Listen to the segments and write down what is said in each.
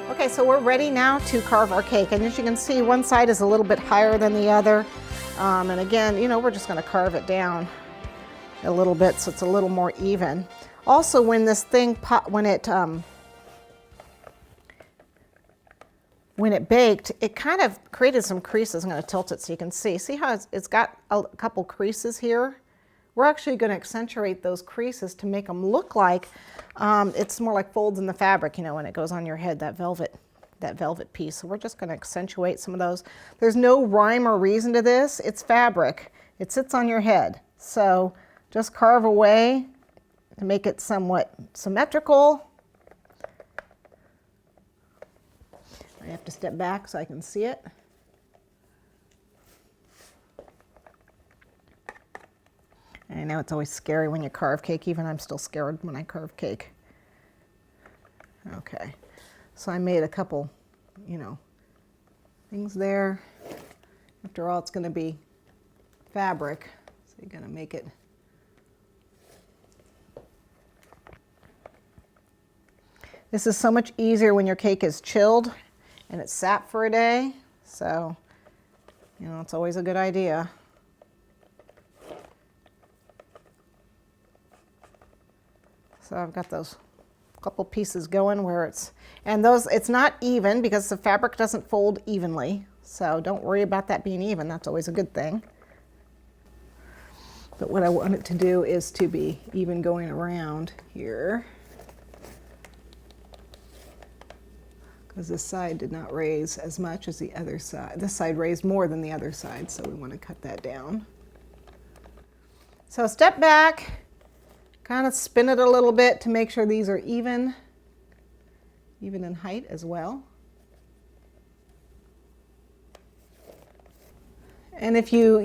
Okay, so we're ready now to carve our cake. And as you can see, one side is a little bit higher than the other. And again, you know, we're just gonna carve it down a little bit so it's a little more even. Also, when this thing, when it baked, it kind of created some creases. I'm gonna tilt it so you can see. See how it's got a couple creases here? We're actually gonna accentuate those creases to make them look like it's more like folds in the fabric, you know, when it goes on your head, that velvet piece. So we're just gonna accentuate some of those. There's no rhyme or reason to this. It's fabric. It sits on your head. So just carve away to make it somewhat symmetrical. I have to step back so I can see it. I know it's always scary when you carve cake. Even I'm still scared when I carve cake. Okay, so I made a couple, you know, things there. After all, it's going to be fabric, so you're going to make it. This is so much easier when your cake is chilled and it's sat for a day. So, you know, it's always a good idea. So I've got those couple pieces going where it's not even because the fabric doesn't fold evenly. So don't worry about that being even. That's always a good thing. But what I want it to do is to be even going around here. Because this side did not raise as much as the other side. This side raised more than the other side, so we want to cut that down. So step back. Kind of spin it a little bit to make sure these are even in height as well. And if you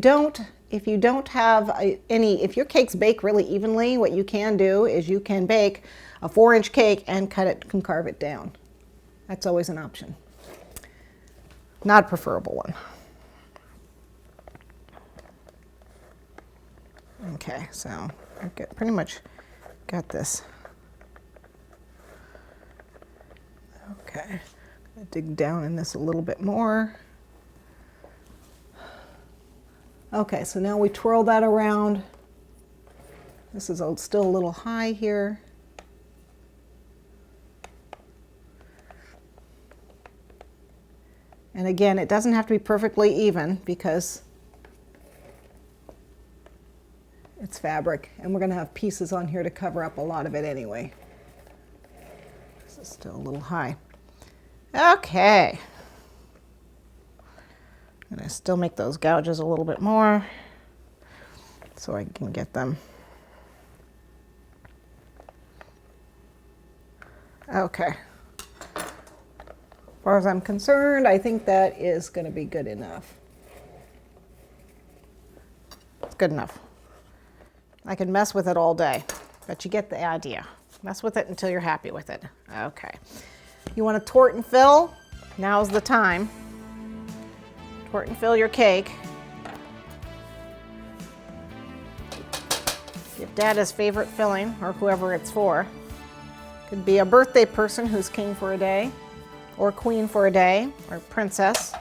don't have if your cakes bake really evenly, what you can do is you can bake a 4-inch cake and carve it down. That's always an option. Not a preferable one. Okay, so I pretty much got this. Okay, I'm gonna dig down in this a little bit more. Okay, so now we twirl that around. This is still a little high here. And again, it doesn't have to be perfectly even because it's fabric, and we're going to have pieces on here to cover up a lot of it anyway. This is still a little high. Okay. I'm going to still make those gouges a little bit more so I can get them. Okay. As far as I'm concerned, I think that is going to be good enough. It's good enough. I can mess with it all day, but you get the idea. Mess with it until you're happy with it. Okay. You want to tort and fill? Now's the time. Tort and fill your cake. Give Dad his favorite filling, or whoever it's for. Could be a birthday person who's king for a day, or queen for a day, or princess.